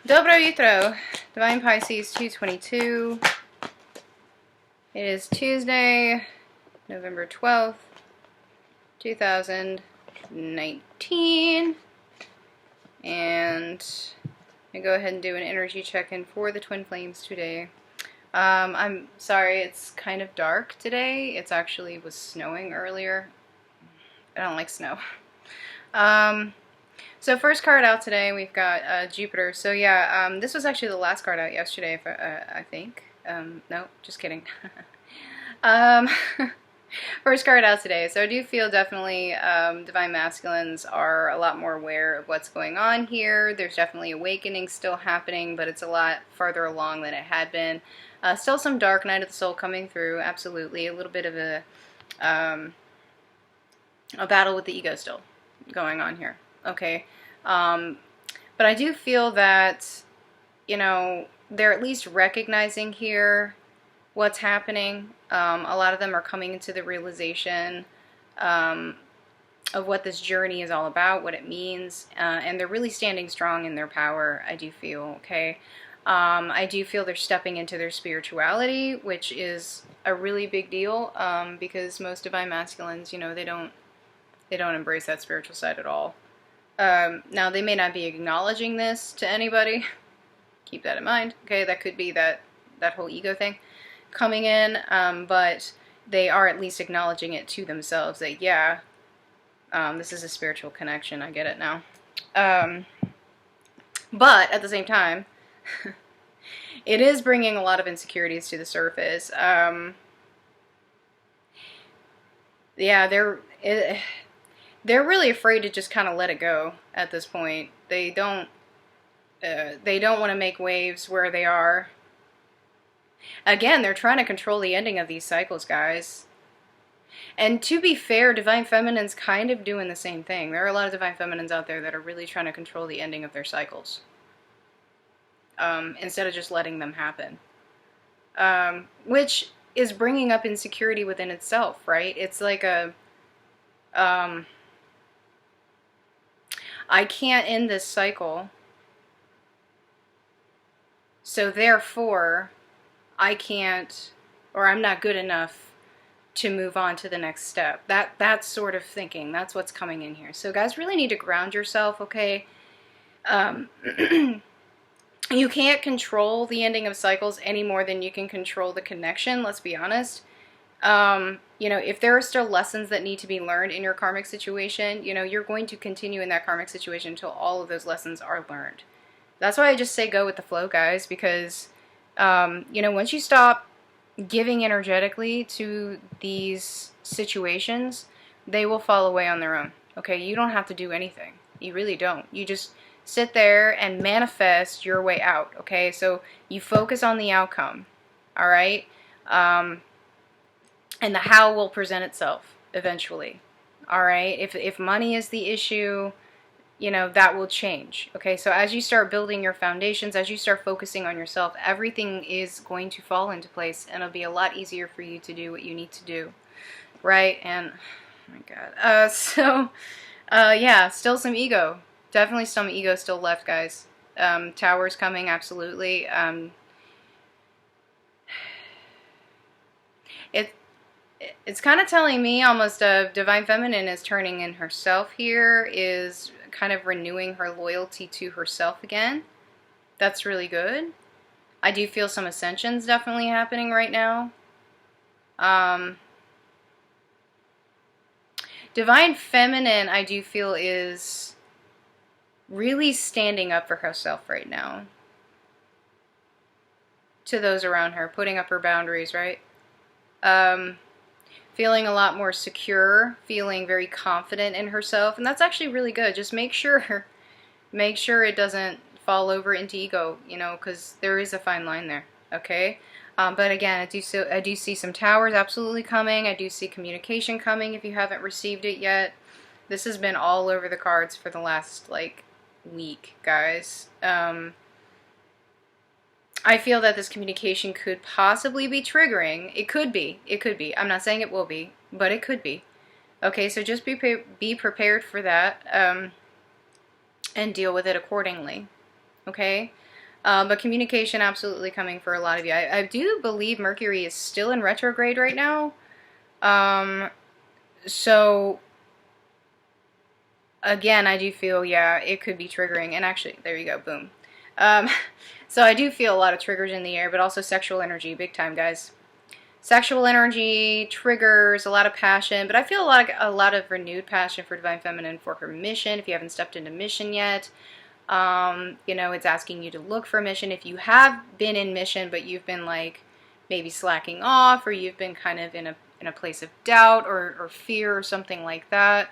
Dobro jutro, Divine Pisces 222. It is Tuesday, November 12th, 2019. And I go ahead and do an energy check-in for the twin flames today. I'm sorry, it's kind of dark today. It actually was snowing earlier. I don't like snow. So first card out today, we've got Jupiter. So yeah, this was actually the last card out yesterday, if I think. No, just kidding. First card out today. So I do feel definitely Divine Masculines are a lot more aware of what's going on here. There's definitely awakening still happening, but it's a lot farther along than it had been. Still some dark night of the soul coming through, absolutely. A little bit of a battle with the ego still going on here. Okay, but I do feel that, you know, they're at least recognizing here what's happening. A lot of them are coming into the realization of what this journey is all about, what it means, and they're really standing strong in their power, I do feel, okay? I do feel they're stepping into their spirituality, which is a really big deal, because most Divine Masculines, you know, they don't embrace that spiritual side at all. Now, they may not be acknowledging this to anybody. Keep that in mind. Okay, that could be that whole ego thing coming in, but they are at least acknowledging it to themselves that, yeah, this is a spiritual connection. I get it now. But at the same time, it is bringing a lot of insecurities to the surface. Yeah, they're really afraid to just kind of let it go at this point. They don't want to make waves where they are. Again, they're trying to control the ending of these cycles, guys. And to be fair, Divine Feminine's kind of doing the same thing. There are a lot of Divine Feminines out there that are really trying to control the ending of their cycles, instead of just letting them happen. Which is bringing up insecurity within itself, right? It's like a... I can't end this cycle, so therefore I can't, or I'm not good enough to move on to the next step. That sort of thinking, that's what's coming in here. So guys, really need to ground yourself, okay? You can't control the ending of cycles any more than you can control the connection, let's be honest. You know, if there are still lessons that need to be learned in your karmic situation, you know, you're going to continue in that karmic situation until all of those lessons are learned. That's why I just say go with the flow, guys, because, you know, once you stop giving energetically to these situations, they will fall away on their own, okay? You don't have to do anything. You really don't. You just sit there and manifest your way out, okay? So you focus on the outcome, all right? And the how will present itself eventually, all right? If money is the issue, you know, that will change, okay? So as you start building your foundations, as you start focusing on yourself, everything is going to fall into place, and it'll be a lot easier for you to do what you need to do, right? And, oh my God. Yeah, still some ego. Definitely some ego still left, guys. Towers coming, absolutely. It's kind of telling me almost Divine Feminine is turning in herself here, is kind of renewing her loyalty to herself again. That's really good. I do feel some ascensions definitely happening right now. Divine Feminine, I do feel, is really standing up for herself right now to those around her, putting up her boundaries, right? Feeling a lot more secure, feeling very confident in herself, and that's actually really good. Just make sure it doesn't fall over into ego, you know, because there is a fine line there, okay? But again, I do see some towers absolutely coming. I do see communication coming if you haven't received it yet. This has been all over the cards for the last, like, week, guys. I feel that this communication could possibly be triggering. It could be. It could be. I'm not saying it will be, but it could be. Okay, so just be prepared for that, and deal with it accordingly. Okay? But communication absolutely coming for a lot of you. I do believe Mercury is still in retrograde right now. So, again, I do feel, yeah, it could be triggering. And actually, there you go, boom. So I do feel a lot of triggers in the air, but also sexual energy, big time, guys. Sexual energy, triggers, a lot of passion, but I feel a lot of renewed passion for Divine Feminine for her mission. If you haven't stepped into mission yet, you know, it's asking you to look for mission. If you have been in mission, but you've been like maybe slacking off, or you've been kind of in a place of doubt or fear or something like that,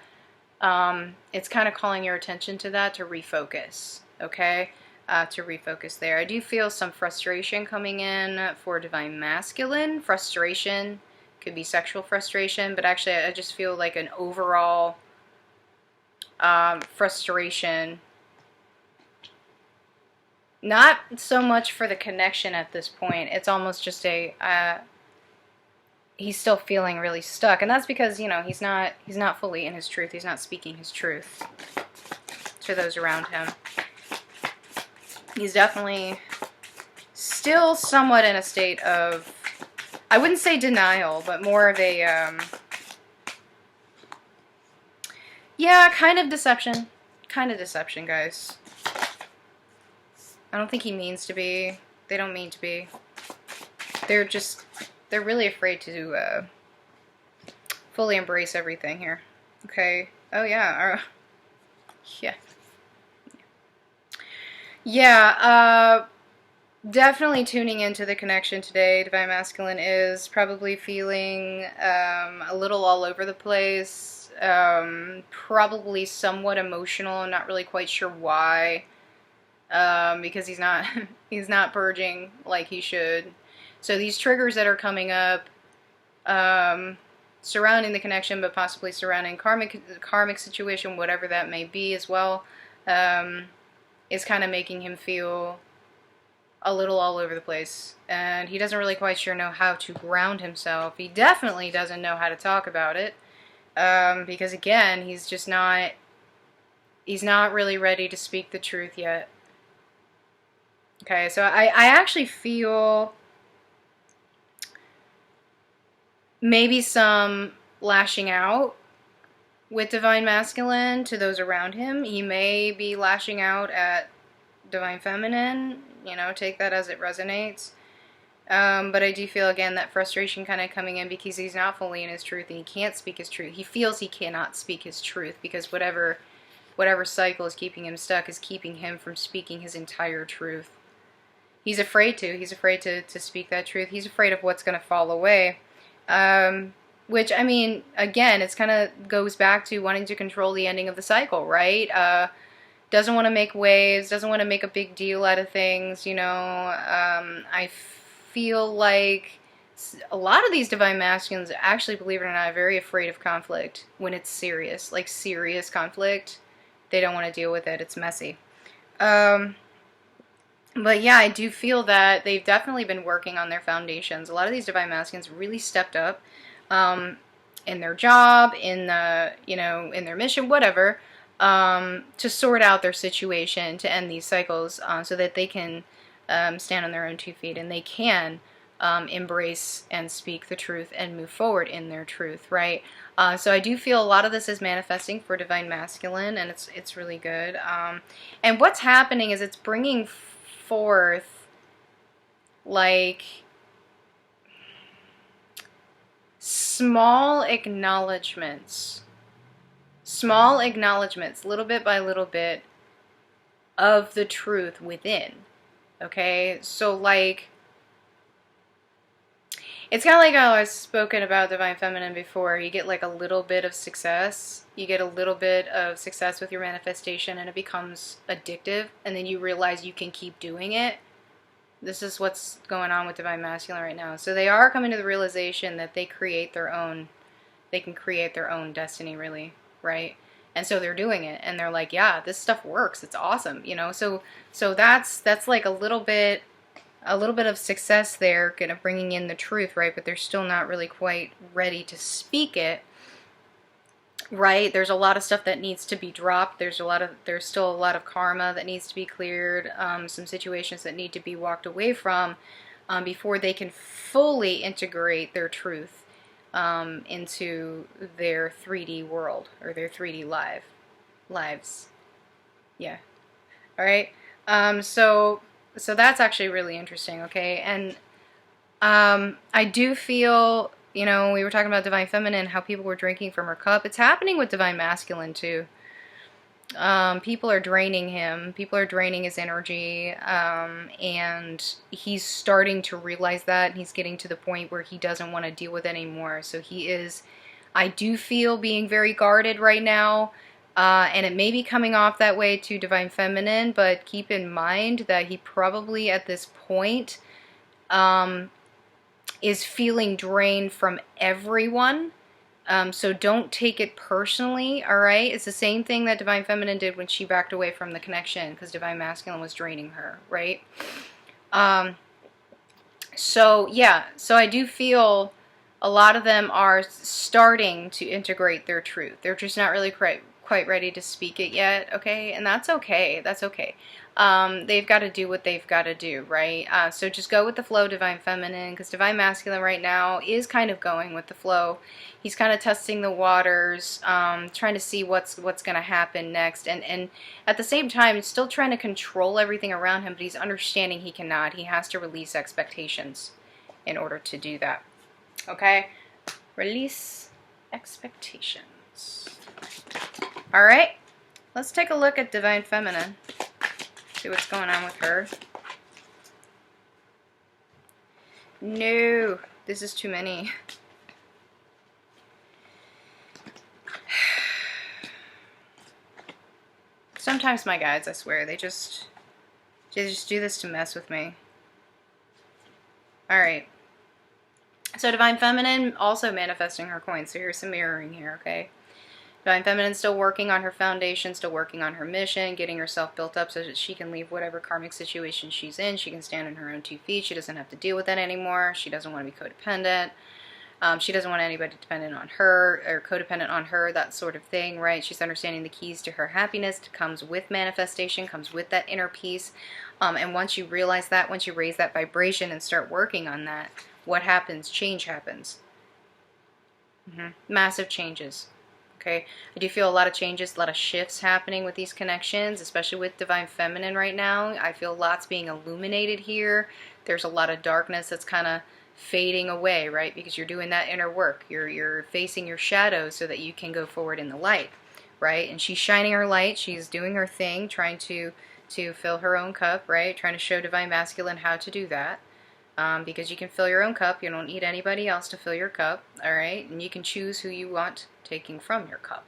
it's kind of calling your attention to that, to refocus, okay? To refocus there. I do feel some frustration coming in for Divine Masculine. Frustration could be sexual frustration, but actually I just feel like an overall frustration. Not so much for the connection at this point. It's almost just a he's still feeling really stuck, and that's because, you know, he's not fully in his truth. He's not speaking his truth to those around him. He's definitely still somewhat in a state of, I wouldn't say denial, but more of a, yeah, kind of deception. Kind of deception, guys. I don't think he means to be. They don't mean to be. They're really afraid to fully embrace everything here. Okay. Oh, yeah. Yeah. Yeah, definitely tuning into the connection today. Divine Masculine is probably feeling a little all over the place, probably somewhat emotional. I'm not really quite sure why, because he's not purging like he should. So these triggers that are coming up, surrounding the connection, but possibly surrounding karmic situation, whatever that may be as well, is kind of making him feel a little all over the place. And he doesn't really quite sure know how to ground himself. He definitely doesn't know how to talk about it. Because again, he's not really ready to speak the truth yet. Okay, so I actually feel maybe some lashing out with Divine Masculine to those around him. He may be lashing out at Divine Feminine, you know, take that as it resonates. But I do feel, again, that frustration kind of coming in because he's not fully in his truth and he can't speak his truth. He feels he cannot speak his truth because whatever cycle is keeping him stuck is keeping him from speaking his entire truth. He's afraid to. He's afraid to speak that truth. He's afraid of what's going to fall away. Which, I mean, again, it's kind of goes back to wanting to control the ending of the cycle, right? Doesn't want to make waves, doesn't want to make a big deal out of things, you know. I feel like a lot of these Divine Masculines, actually, believe it or not, are very afraid of conflict when it's serious, like serious conflict. They don't want to deal with it. It's messy. But yeah, I do feel that they've definitely been working on their foundations. A lot of these Divine Masculines really stepped up. In their job, in their mission, whatever, to sort out their situation, to end these cycles, so that they can stand on their own 2 feet and they can embrace and speak the truth and move forward in their truth, right? So I do feel a lot of this is manifesting for Divine Masculine, and it's really good. And what's happening is it's bringing forth, like, small acknowledgments, little bit by little bit, of the truth within, okay? So, like, it's kind of like how I've spoken about Divine Feminine before. You get, like, a little bit of success. You get a little bit of success with your manifestation, and it becomes addictive, and then you realize you can keep doing it. This is what's going on with Divine Masculine right now. So they are coming to the realization that they can create their own destiny, really, right? And so they're doing it, and they're like, yeah, this stuff works. It's awesome, you know. So that's like a little bit of success there, kind of bringing in the truth, right? But they're still not really quite ready to speak it. right? There's a lot of stuff that needs to be dropped. There's still a lot of karma that needs to be cleared. Some situations that need to be walked away from before they can fully integrate their truth into their 3D world or their 3D lives. Yeah. All right. So that's actually really interesting. Okay, and I do feel, you know, we were talking about Divine Feminine, how people were drinking from her cup. It's happening with Divine Masculine too. People are draining him. People are draining his energy, and he's starting to realize that. And he's getting to the point where he doesn't want to deal with it anymore. So he is, I do feel, being very guarded right now. And it may be coming off that way to Divine Feminine, but keep in mind that he probably at this point is feeling drained from everyone. So don't take it personally, all right? It's the same thing that Divine Feminine did when she backed away from the connection because Divine Masculine was draining her, right? So I do feel a lot of them are starting to integrate their truth. They're just not really quite ready to speak it yet, okay? And that's okay. That's okay. They've got to do what they've got to do, right? So just go with the flow, Divine Feminine, because Divine Masculine right now is kind of going with the flow. He's kind of testing the waters, trying to see what's going to happen next, and at the same time, still trying to control everything around him, but he's understanding he cannot. He has to release expectations in order to do that, okay? Release expectations. All right, let's take a look at Divine Feminine. See what's going on with her. No, this is too many. Sometimes my guides, I swear, they just do this to mess with me. All right. So Divine Feminine also manifesting her coin. So here's some mirroring here, okay? Divine Feminine still working on her foundation, still working on her mission, getting herself built up so that she can leave whatever karmic situation she's in. She can stand on her own 2 feet. She doesn't have to deal with that anymore. She doesn't want to be codependent. She doesn't want anybody dependent on her or codependent on her, that sort of thing, right? She's understanding the keys to her happiness comes with manifestation, comes with that inner peace. And once you realize that, once you raise that vibration and start working on that, what happens? Change happens. Massive changes. Okay, I do feel a lot of changes, a lot of shifts happening with these connections, especially with Divine Feminine right now. I feel lots being illuminated here. There's a lot of darkness that's kind of fading away, right? Because you're doing that inner work. You're facing your shadows so that you can go forward in the light, right? And she's shining her light. She's doing her thing, trying to fill her own cup, right? Trying to show Divine Masculine how to do that. Because you can fill your own cup. You don't need anybody else to fill your cup, all right? And you can choose who you want taking from your cup,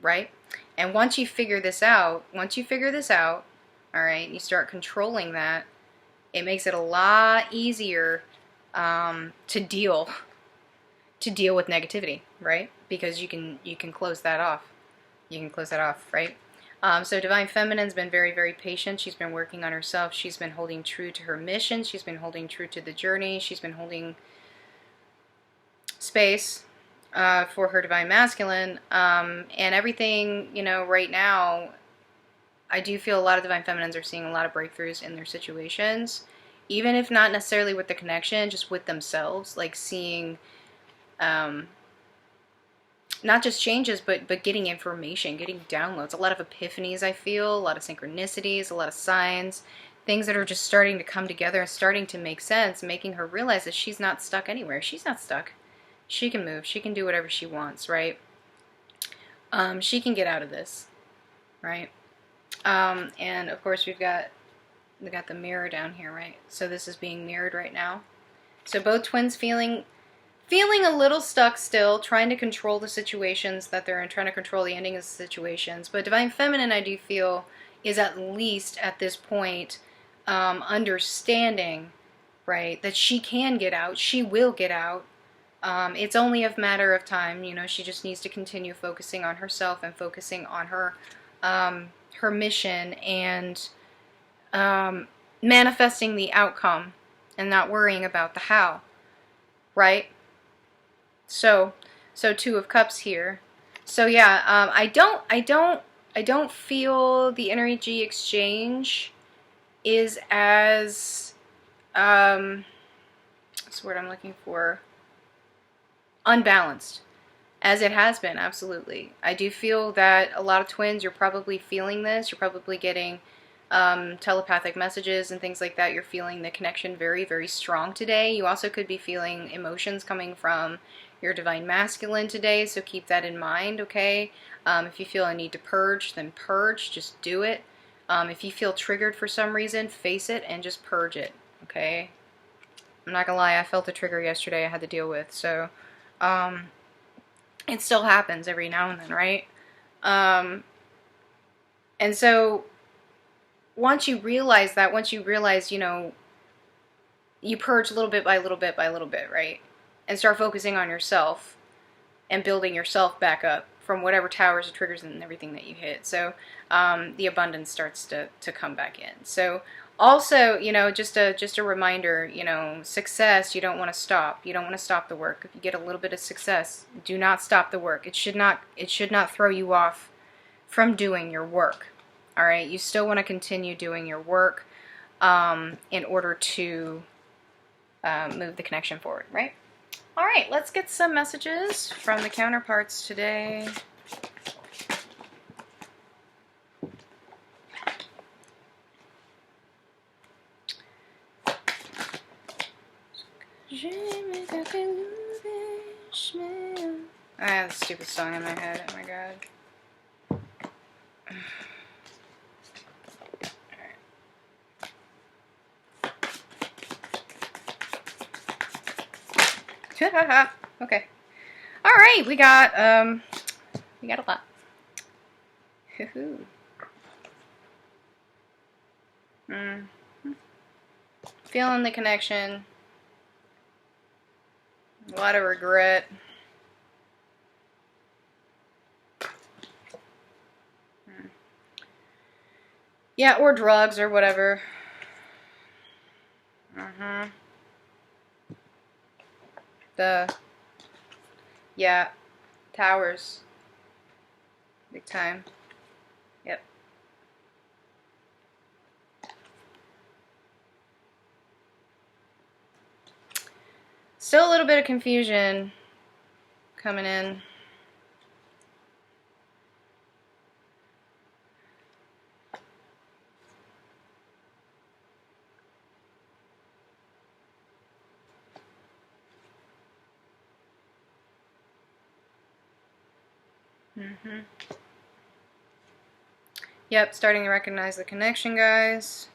right? And once you figure this out, all right, you start controlling that, it makes it a lot easier to deal with negativity, right? Because you can close that off. You can close that off, right? So Divine Feminine's been very, very patient. She's been working on herself. She's been holding true to her mission. She's been holding true to the journey. She's been holding space for her Divine Masculine. And everything, you know, right now, I do feel a lot of Divine Feminines are seeing a lot of breakthroughs in their situations. Even if not necessarily with the connection, just with themselves. Like seeing... not just changes, but getting information, getting downloads, a lot of epiphanies, I feel, a lot of synchronicities, a lot of signs, things that are just starting to come together and starting to make sense, making her realize that she's not stuck anywhere. She's not stuck. She can move. She can do whatever she wants, right? She can get out of this, right? And of course we got the mirror down here, right? So this is being mirrored right now. So both twins feeling a little stuck still, trying to control the situations that they're in, trying to control the ending of the situations. But Divine Feminine, I do feel, is at least at this point understanding, right, that she can get out. She will get out. It's only a matter of time. You know, she just needs to continue focusing on herself and focusing on her her mission and manifesting the outcome and not worrying about the how, right? So 2 of Cups here. So yeah, I don't feel the energy exchange is as, what's the word I'm looking for? Unbalanced as it has been, absolutely. I do feel that a lot of twins, you're probably feeling this. You're probably getting telepathic messages and things like that. You're feeling the connection very, very strong today. You also could be feeling emotions coming from your divine masculine today, so keep that in mind, okay? If you feel a need to purge, then purge. Just do it. If you feel triggered for some reason, face it and just purge it, okay? I'm not gonna lie, I felt a trigger yesterday I had to deal with, so it still happens every now and then, right? And so once you realize that, you know, you purge little bit by little bit by little bit, right? And start focusing on yourself and building yourself back up from whatever towers and triggers and everything that you hit. So the abundance starts to come back in. So also, you know, just a reminder, you know, success, you don't want to stop. You don't want to stop the work. If you get a little bit of success, do not stop the work. It should not throw you off from doing your work. All right, you still want to continue doing your work in order to move the connection forward, right? All right, let's get some messages from the counterparts today. I have a stupid song in my head, oh my god. Okay. All right, we got a lot. Feeling the connection. A lot of regret. Yeah, or drugs or whatever. Yeah, towers. Big time. Yep. Still a little bit of confusion coming in. Yep, starting to recognize the connection, guys.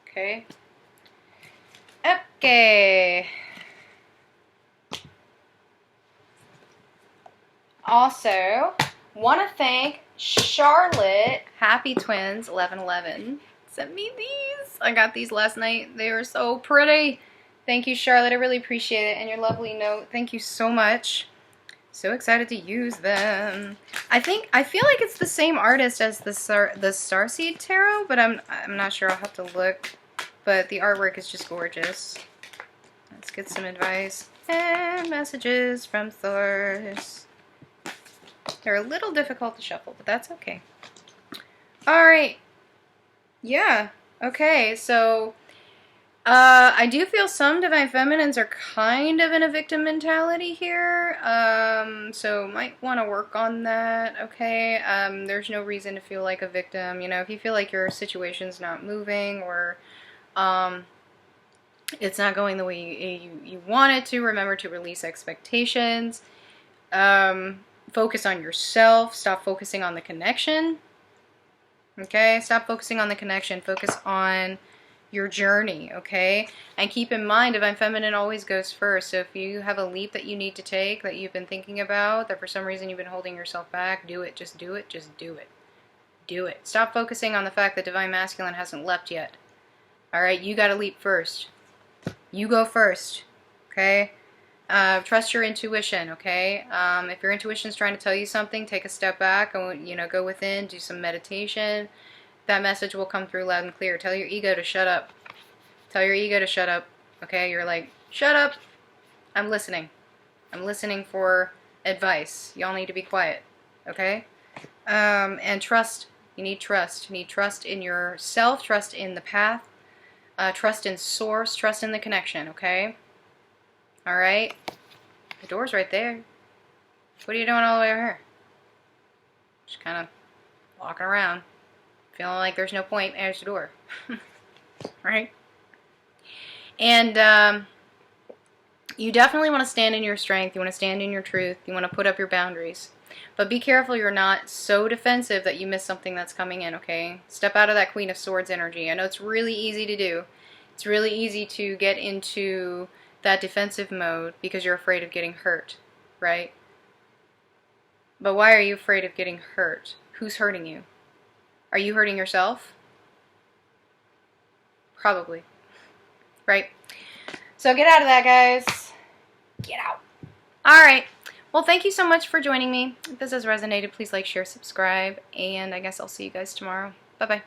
Okay. Okay. Also, want to thank Charlotte, Happy Twins 1111. Sent me these. I got these last night. They were so pretty. Thank you, Charlotte. I really appreciate it. And your lovely note. Thank you so much. So excited to use them. I feel like it's the same artist as the Starseed Tarot, but I'm not sure. I'll have to look. But the artwork is just gorgeous. Let's get some advice and messages from Source. They're a little difficult to shuffle, but that's okay. All right. Yeah. Okay. So I do feel some Divine Feminines are kind of in a victim mentality here. So might want to work on that. Okay. There's no reason to feel like a victim. You know, if you feel like your situation's not moving or it's not going the way you want it to, remember to release expectations. Focus on yourself. Stop focusing on the connection. Okay? Stop focusing on the connection. Focus on your journey, okay? And keep in mind, Divine Feminine always goes first. So if you have a leap that you need to take, that you've been thinking about, that for some reason you've been holding yourself back, do it. Just do it. Just do it. Do it. Stop focusing on the fact that Divine Masculine hasn't leapt yet. Alright? You gotta leap first. You go first. Okay? Trust your intuition, okay? If your intuition's trying to tell you something, take a step back, and, go within, do some meditation. That message will come through loud and clear. Tell your ego to shut up. Tell your ego to shut up, okay? You're like, shut up. I'm listening. I'm listening for advice. Y'all need to be quiet, okay? And trust. You need trust. You need trust in yourself, trust in the path, trust in source, trust in the connection, okay? All right? The door's right there. What are you doing all the way over here? Just kind of walking around, feeling like there's no point. There's the door. Right? And you definitely want to stand in your strength. You want to stand in your truth. You want to put up your boundaries. But be careful you're not so defensive that you miss something that's coming in, okay? Step out of that Queen of Swords energy. I know it's really easy to do. It's really easy to get into that defensive mode because you're afraid of getting hurt, right? But why are you afraid of getting hurt? Who's hurting you? Are you hurting yourself? Probably. Right? So get out of that, guys. Get out. Alright. Well, thank you so much for joining me. If this has resonated, please like, share, subscribe, and I guess I'll see you guys tomorrow. Bye-bye.